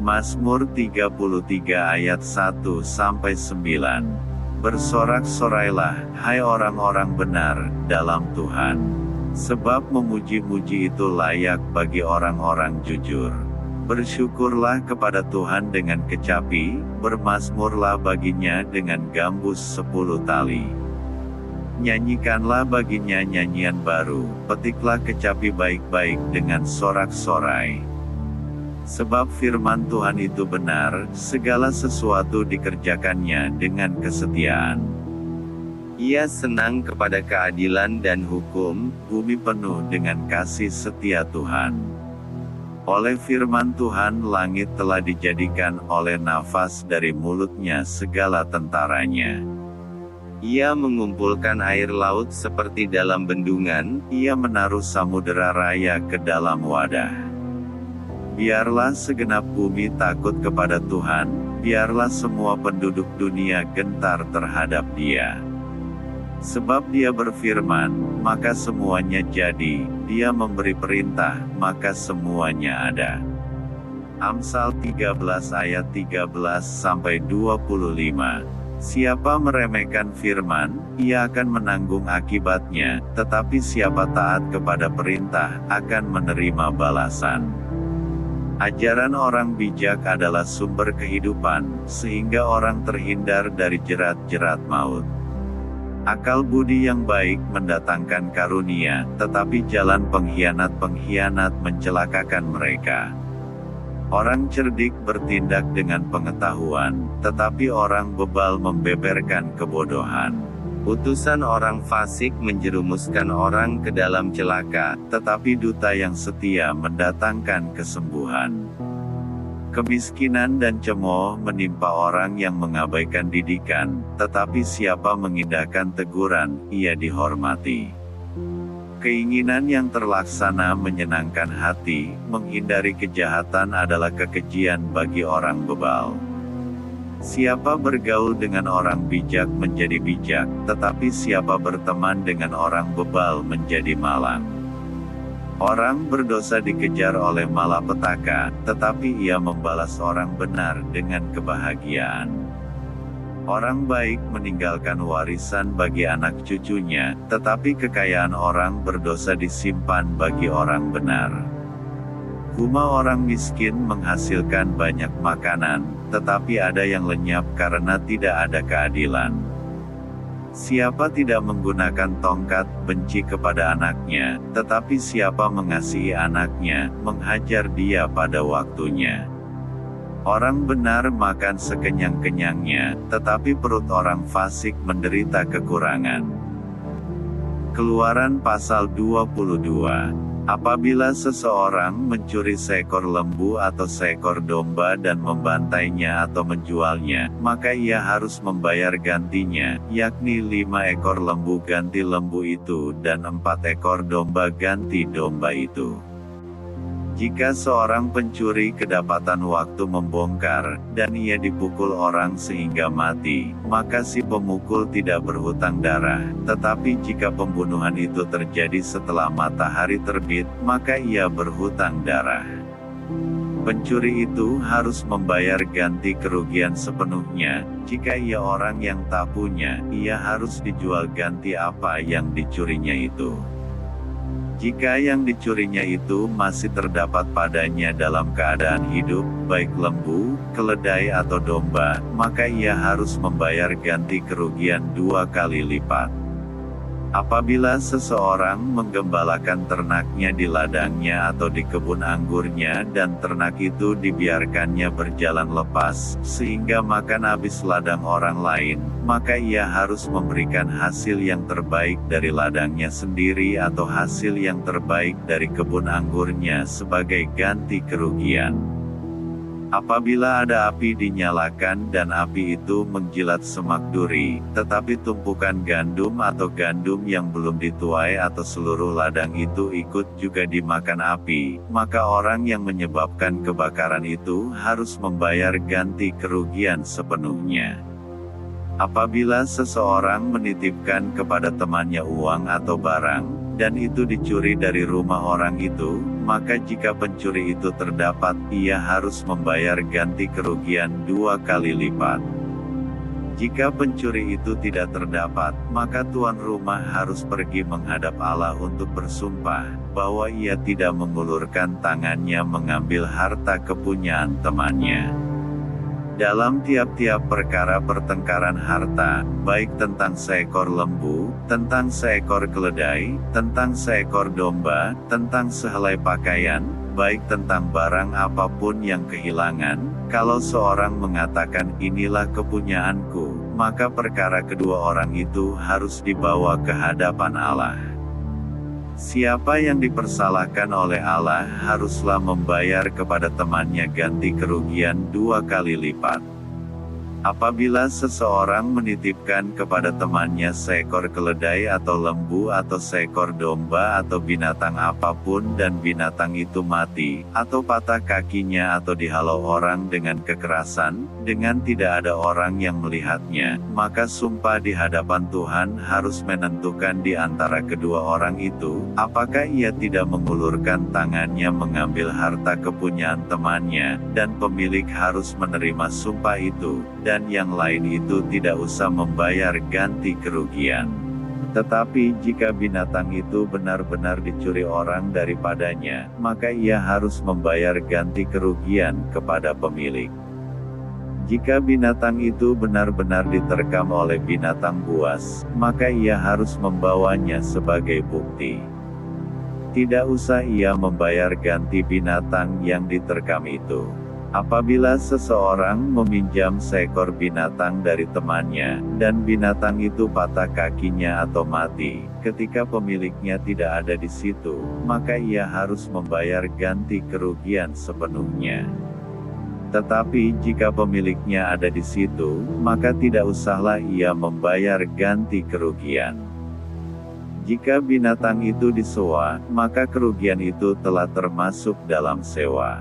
Mazmur 33 ayat 1-9. Bersorak-sorailah, hai orang-orang benar, dalam Tuhan. Sebab memuji-muji itu layak bagi orang-orang jujur. Bersyukurlah kepada Tuhan dengan kecapi, bermazmurlah baginya dengan gambus 10 tali. Nyanyikanlah baginya nyanyian baru, petiklah kecapi baik-baik dengan sorak-sorai. Sebab firman Tuhan itu benar, segala sesuatu dikerjakannya dengan kesetiaan. Ia senang kepada keadilan dan hukum, bumi penuh dengan kasih setia Tuhan. Oleh firman Tuhan langit telah dijadikan, oleh nafas dari mulutnya segala tentaranya. Ia mengumpulkan air laut seperti dalam bendungan, ia menaruh samudera raya ke dalam wadah. Biarlah segenap bumi takut kepada Tuhan, biarlah semua penduduk dunia gentar terhadap Dia. Sebab Dia berfirman, maka semuanya jadi, Dia memberi perintah, maka semuanya ada. Amsal 13 ayat 13-25. Siapa meremehkan firman, ia akan menanggung akibatnya, tetapi siapa taat kepada perintah, akan menerima balasan. Ajaran orang bijak adalah sumber kehidupan, sehingga orang terhindar dari jerat-jerat maut. Akal budi yang baik mendatangkan karunia, tetapi jalan pengkhianat-pengkhianat mencelakakan mereka. Orang cerdik bertindak dengan pengetahuan, tetapi orang bebal membeberkan kebodohan. Utusan orang fasik menjerumuskan orang ke dalam celaka, tetapi duta yang setia mendatangkan kesembuhan. Kemiskinan dan cemooh menimpa orang yang mengabaikan didikan, tetapi siapa mengindahkan teguran, ia dihormati. Keinginan yang terlaksana menyenangkan hati, menghindari kejahatan adalah kekejian bagi orang bebal. Siapa bergaul dengan orang bijak menjadi bijak, tetapi siapa berteman dengan orang bebal menjadi malang. Orang berdosa dikejar oleh malapetaka, tetapi ia membalas orang benar dengan kebahagiaan. Orang baik meninggalkan warisan bagi anak cucunya, tetapi kekayaan orang berdosa disimpan bagi orang benar. Rumah orang miskin menghasilkan banyak makanan, tetapi ada yang lenyap karena tidak ada keadilan. Siapa tidak menggunakan tongkat, benci kepada anaknya, tetapi siapa mengasihi anaknya, menghajar dia pada waktunya. Orang benar makan sekenyang-kenyangnya, tetapi perut orang fasik menderita kekurangan. Keluaran pasal 22. Apabila seseorang mencuri seekor lembu atau seekor domba dan membantainya atau menjualnya, maka ia harus membayar gantinya, yakni 5 ekor lembu ganti lembu itu dan 4 ekor domba ganti domba itu. Jika seorang pencuri kedapatan waktu membongkar, dan ia dipukul orang sehingga mati, maka si pemukul tidak berhutang darah, tetapi jika pembunuhan itu terjadi setelah matahari terbit, maka ia berhutang darah. Pencuri itu harus membayar ganti kerugian sepenuhnya. Jika ia orang yang tak punya, ia harus dijual ganti apa yang dicurinya itu. Jika yang dicurinya itu masih terdapat padanya dalam keadaan hidup, baik lembu, keledai atau domba, maka ia harus membayar ganti kerugian 2 kali lipat. Apabila seseorang menggembalakan ternaknya di ladangnya atau di kebun anggurnya dan ternak itu dibiarkannya berjalan lepas, sehingga makan habis ladang orang lain, maka ia harus memberikan hasil yang terbaik dari ladangnya sendiri atau hasil yang terbaik dari kebun anggurnya sebagai ganti kerugian. Apabila ada api dinyalakan dan api itu menjilat semak duri, tetapi tumpukan gandum atau gandum yang belum dituai atau seluruh ladang itu ikut juga dimakan api, maka orang yang menyebabkan kebakaran itu harus membayar ganti kerugian sepenuhnya. Apabila seseorang menitipkan kepada temannya uang atau barang, dan itu dicuri dari rumah orang itu, maka jika pencuri itu terdapat, ia harus membayar ganti kerugian 2 kali lipat. Jika pencuri itu tidak terdapat, maka tuan rumah harus pergi menghadap Allah untuk bersumpah, bahwa ia tidak mengulurkan tangannya mengambil harta kepunyaan temannya. Dalam tiap-tiap perkara pertengkaran harta, baik tentang seekor lembu, tentang seekor keledai, tentang seekor domba, tentang sehelai pakaian, baik tentang barang apapun yang kehilangan, kalau seorang mengatakan inilah kepunyaanku, maka perkara kedua orang itu harus dibawa ke hadapan Allah. Siapa yang dipersalahkan oleh Allah haruslah membayar kepada temannya ganti kerugian 2 kali lipat. Apabila seseorang menitipkan kepada temannya seekor keledai atau lembu atau seekor domba atau binatang apapun dan binatang itu mati, atau patah kakinya atau dihalau orang dengan kekerasan, dengan tidak ada orang yang melihatnya, maka sumpah di hadapan Tuhan harus menentukan di antara kedua orang itu, apakah ia tidak mengulurkan tangannya mengambil harta kepunyaan temannya, dan pemilik harus menerima sumpah itu, dan yang lain itu tidak usah membayar ganti kerugian. Tetapi jika binatang itu benar-benar dicuri orang daripadanya, maka ia harus membayar ganti kerugian kepada pemilik. Jika binatang itu benar-benar diterkam oleh binatang buas, maka ia harus membawanya sebagai bukti. Tidak usah ia membayar ganti binatang yang diterkam itu. Apabila seseorang meminjam seekor binatang dari temannya, dan binatang itu patah kakinya atau mati, ketika pemiliknya tidak ada di situ, maka ia harus membayar ganti kerugian sepenuhnya. Tetapi jika pemiliknya ada di situ, maka tidak usahlah ia membayar ganti kerugian. Jika binatang itu disewa, maka kerugian itu telah termasuk dalam sewa.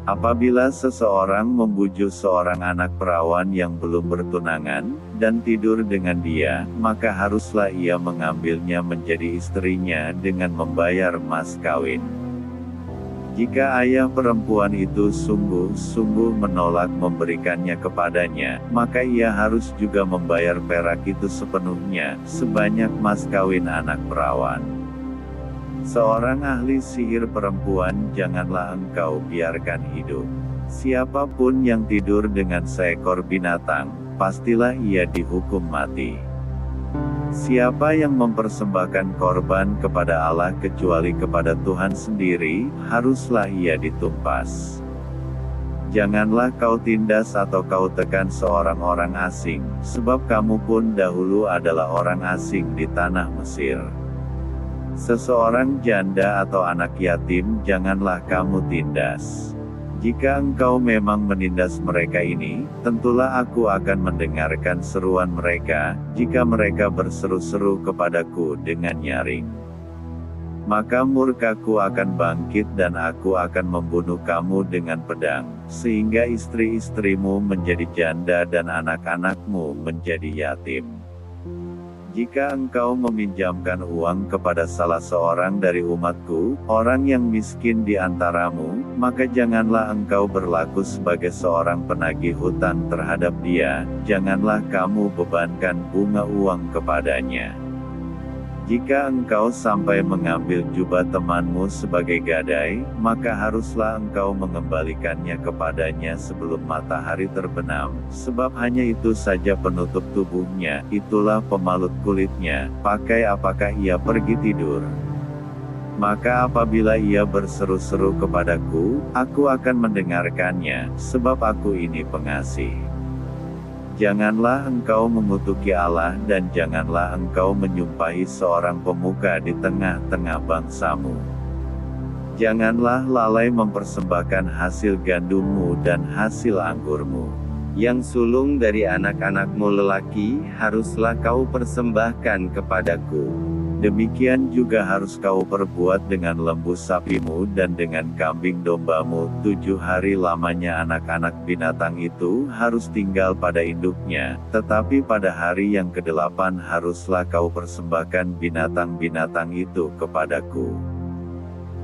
Apabila seseorang membujuk seorang anak perawan yang belum bertunangan, dan tidur dengan dia, maka haruslah ia mengambilnya menjadi istrinya dengan membayar mas kawin. Jika ayah perempuan itu sungguh-sungguh menolak memberikannya kepadanya, maka ia harus juga membayar perak itu sepenuhnya, sebanyak mas kawin anak perawan. Seorang ahli sihir perempuan janganlah engkau biarkan hidup. Siapapun yang tidur dengan seekor binatang, pastilah ia dihukum mati. Siapa yang mempersembahkan korban kepada Allah kecuali kepada Tuhan sendiri, haruslah ia ditumpas. Janganlah kau tindas atau kau tekan seorang orang asing, sebab kamu pun dahulu adalah orang asing di tanah Mesir. Seseorang janda atau anak yatim janganlah kamu tindas. Jika engkau memang menindas mereka ini, tentulah aku akan mendengarkan seruan mereka, jika mereka berseru-seru kepadaku dengan nyaring. Maka murkaku akan bangkit dan aku akan membunuh kamu dengan pedang, sehingga istri-istrimu menjadi janda dan anak-anakmu menjadi yatim. Jika engkau meminjamkan uang kepada salah seorang dari umatku, orang yang miskin di antaramu, maka janganlah engkau berlaku sebagai seorang penagih hutang terhadap dia, janganlah kamu bebankan bunga uang kepadanya. Jika engkau sampai mengambil jubah temanmu sebagai gadai, maka haruslah engkau mengembalikannya kepadanya sebelum matahari terbenam, sebab hanya itu saja penutup tubuhnya, itulah pemalut kulitnya, pakai apakah ia pergi tidur. Maka apabila ia berseru-seru kepadaku, aku akan mendengarkannya, sebab aku ini pengasih. Janganlah engkau mengutuki Allah dan janganlah engkau menyumpahi seorang pemuka di tengah-tengah bangsamu. Janganlah lalai mempersembahkan hasil gandummu dan hasil anggurmu. Yang sulung dari anak-anakmu lelaki, haruslah kau persembahkan kepadaku. Demikian juga harus kau perbuat dengan lembu sapimu dan dengan kambing dombamu. 7 hari lamanya anak-anak binatang itu harus tinggal pada induknya, tetapi pada hari yang ke-8 haruslah kau persembahkan binatang-binatang itu kepadaku.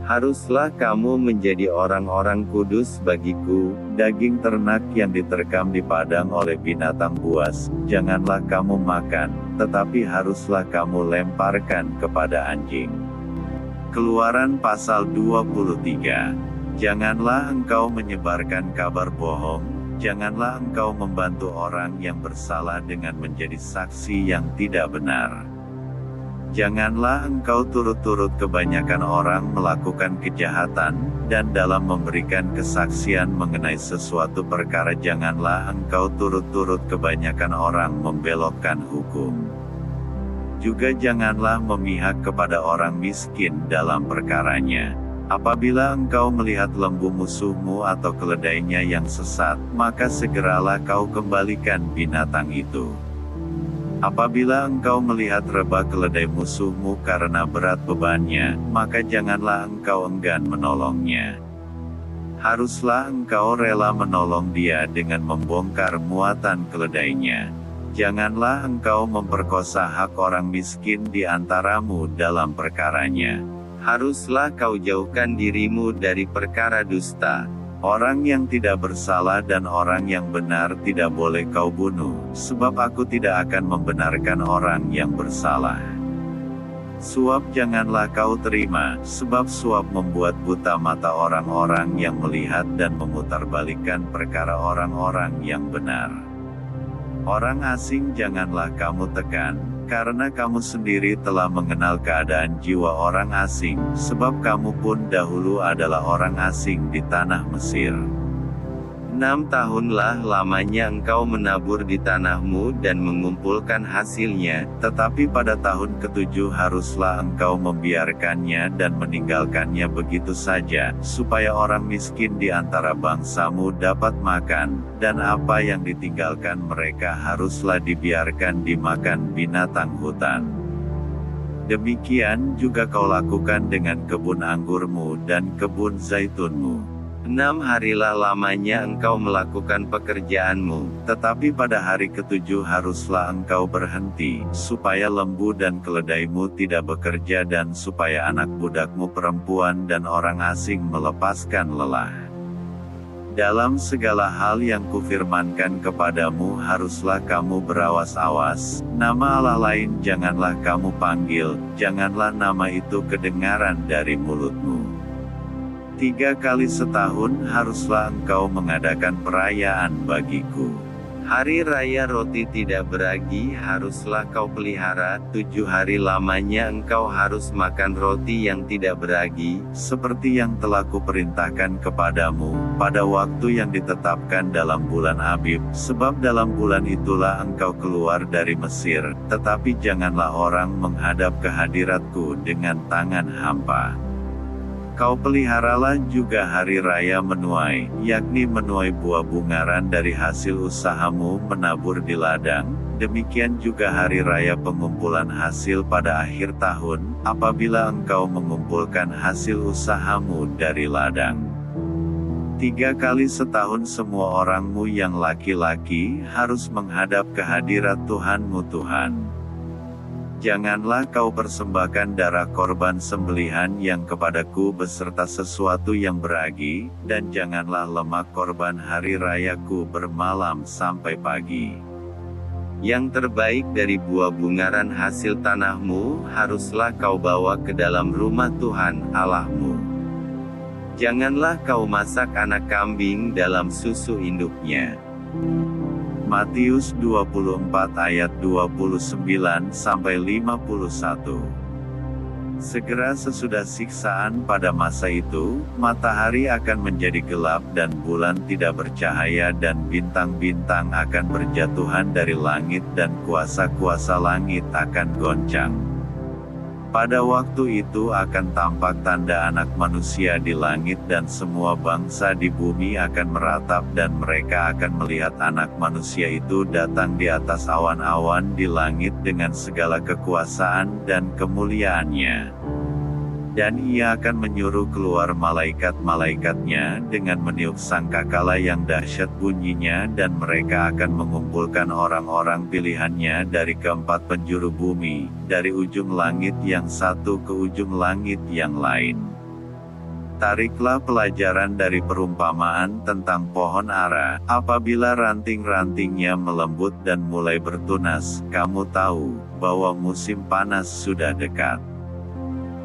Haruslah kamu menjadi orang-orang kudus bagiku. Daging ternak yang diterkam di padang oleh binatang buas, janganlah kamu makan, tetapi haruslah kamu lemparkan kepada anjing. Keluaran pasal 23. Janganlah engkau menyebarkan kabar bohong, janganlah engkau membantu orang yang bersalah dengan menjadi saksi yang tidak benar. Janganlah engkau turut-turut kebanyakan orang melakukan kejahatan, dan dalam memberikan kesaksian mengenai sesuatu perkara janganlah engkau turut-turut kebanyakan orang membelokkan hukum. Juga janganlah memihak kepada orang miskin dalam perkaranya. Apabila engkau melihat lembu musuhmu atau keledainya yang sesat, maka segeralah kau kembalikan binatang itu. Apabila engkau melihat rebah keledai musuhmu karena berat bebannya, maka janganlah engkau enggan menolongnya. Haruslah engkau rela menolong dia dengan membongkar muatan keledainya. Janganlah engkau memperkosa hak orang miskin di antaramu dalam perkaranya. Haruslah kau jauhkan dirimu dari perkara dusta. Orang yang tidak bersalah dan orang yang benar tidak boleh kau bunuh, sebab aku tidak akan membenarkan orang yang bersalah. Suap janganlah kau terima, sebab suap membuat buta mata orang-orang yang melihat dan memutarbalikkan perkara orang-orang yang benar. Orang asing janganlah kamu tekan, karena kamu sendiri telah mengenal keadaan jiwa orang asing, sebab kamu pun dahulu adalah orang asing di tanah Mesir. 6 tahunlah lamanya engkau menabur di tanahmu dan mengumpulkan hasilnya, tetapi pada tahun ke-7 haruslah engkau membiarkannya dan meninggalkannya begitu saja, supaya orang miskin di antara bangsamu dapat makan, dan apa yang ditinggalkan mereka haruslah dibiarkan dimakan binatang hutan. Demikian juga kau lakukan dengan kebun anggurmu dan kebun zaitunmu. 6 harilah lamanya engkau melakukan pekerjaanmu, tetapi pada hari ke-7 haruslah engkau berhenti, supaya lembu dan keledaimu tidak bekerja dan supaya anak budakmu perempuan dan orang asing melepaskan lelah. Dalam segala hal yang kufirmankan kepadamu haruslah kamu berawas-awas, nama Allah lain janganlah kamu panggil, janganlah nama itu kedengaran dari mulutmu. 3 kali setahun haruslah engkau mengadakan perayaan bagiku. Hari raya roti tidak beragi haruslah kau pelihara. 7 hari lamanya engkau harus makan roti yang tidak beragi, seperti yang telah kuperintahkan kepadamu, pada waktu yang ditetapkan dalam bulan Abib, sebab dalam bulan itulah engkau keluar dari Mesir, tetapi janganlah orang menghadap ke hadiratku dengan tangan hampa. Kau peliharalah juga hari raya menuai, yakni menuai buah bungaran dari hasil usahamu menabur di ladang, demikian juga hari raya pengumpulan hasil pada akhir tahun, apabila engkau mengumpulkan hasil usahamu dari ladang. 3 kali setahun semua orangmu yang laki-laki harus menghadap ke hadirat Tuhanmu Tuhan. Janganlah kau persembahkan darah korban sembelihan yang kepadaku beserta sesuatu yang beragi, dan janganlah lemak korban hari rayaku bermalam sampai pagi. Yang terbaik dari buah bungaran hasil tanahmu, haruslah kau bawa ke dalam rumah Tuhan, Allahmu. Janganlah kau masak anak kambing dalam susu induknya. Matius 24 ayat 29-51. Segera sesudah siksaan pada masa itu, matahari akan menjadi gelap dan bulan tidak bercahaya dan bintang-bintang akan berjatuhan dari langit dan kuasa-kuasa langit akan goncang. Pada waktu itu akan tampak tanda Anak Manusia di langit dan semua bangsa di bumi akan meratap dan mereka akan melihat Anak Manusia itu datang di atas awan-awan di langit dengan segala kekuasaan dan kemuliaannya. Dan ia akan menyuruh keluar malaikat-malaikatnya dengan meniup sangkakala yang dahsyat bunyinya dan mereka akan mengumpulkan orang-orang pilihannya dari keempat penjuru bumi, dari ujung langit yang satu ke ujung langit yang lain. Tariklah pelajaran dari perumpamaan tentang pohon ara, apabila ranting-rantingnya melembut dan mulai bertunas, kamu tahu bahwa musim panas sudah dekat.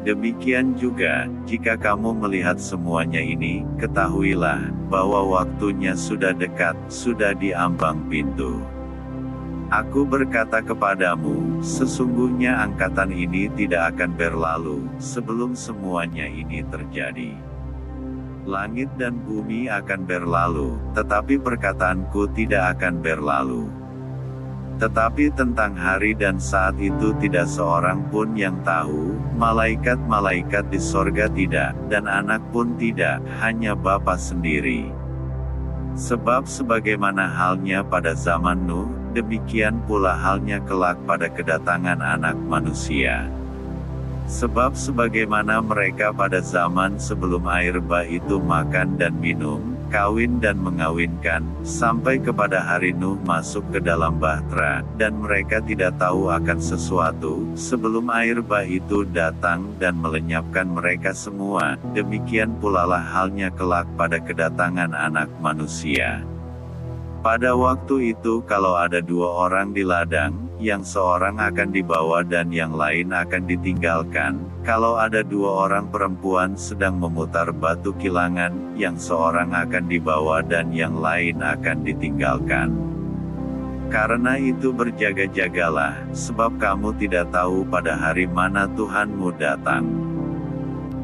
Demikian juga, jika kamu melihat semuanya ini, ketahuilah, bahwa waktunya sudah dekat, sudah di ambang pintu. Aku berkata kepadamu, sesungguhnya angkatan ini tidak akan berlalu, sebelum semuanya ini terjadi. Langit dan bumi akan berlalu, tetapi perkataanku tidak akan berlalu. Tetapi tentang hari dan saat itu tidak seorang pun yang tahu, malaikat-malaikat di sorga tidak, dan anak pun tidak, hanya Bapa sendiri. Sebab sebagaimana halnya pada zaman Nuh, demikian pula halnya kelak pada kedatangan Anak Manusia. Sebab sebagaimana mereka pada zaman sebelum air bah itu makan dan minum, kawin dan mengawinkan, sampai kepada hari Nuh masuk ke dalam bahtera, dan mereka tidak tahu akan sesuatu, sebelum air bah itu datang dan melenyapkan mereka semua, demikian pula lah halnya kelak pada kedatangan Anak Manusia. Pada waktu itu kalau ada dua orang di ladang, yang seorang akan dibawa dan yang lain akan ditinggalkan, kalau ada dua orang perempuan sedang memutar batu kilangan, yang seorang akan dibawa dan yang lain akan ditinggalkan. Karena itu berjaga-jagalah, sebab kamu tidak tahu pada hari mana Tuhanmu datang.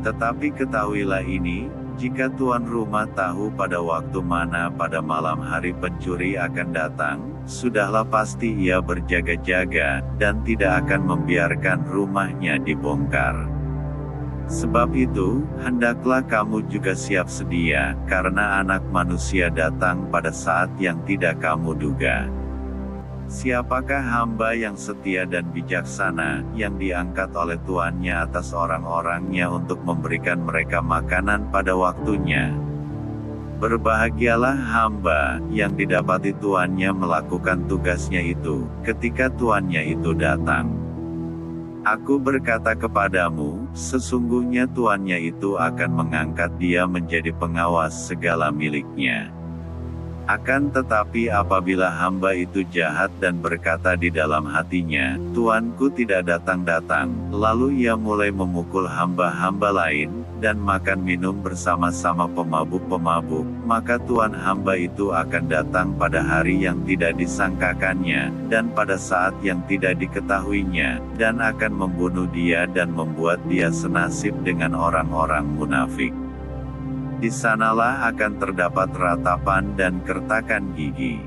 Tetapi ketahuilah ini, jika tuan rumah tahu pada waktu mana pada malam hari pencuri akan datang, sudahlah pasti ia berjaga-jaga, dan tidak akan membiarkan rumahnya dibongkar. Sebab itu, hendaklah kamu juga siap sedia, karena Anak Manusia datang pada saat yang tidak kamu duga. Siapakah hamba yang setia dan bijaksana, yang diangkat oleh tuannya atas orang-orangnya untuk memberikan mereka makanan pada waktunya? Berbahagialah hamba, yang didapati tuannya melakukan tugasnya itu, ketika tuannya itu datang. Aku berkata kepadamu, sesungguhnya tuannya itu akan mengangkat dia menjadi pengawas segala miliknya. Akan tetapi apabila hamba itu jahat dan berkata di dalam hatinya, Tuanku tidak datang-datang, lalu ia mulai memukul hamba-hamba lain, dan makan minum bersama-sama pemabuk-pemabuk, maka Tuan hamba itu akan datang pada hari yang tidak disangkakannya, dan pada saat yang tidak diketahuinya, dan akan membunuh dia dan membuat dia senasib dengan orang-orang munafik. Di sanalah akan terdapat ratapan dan kertakan gigi.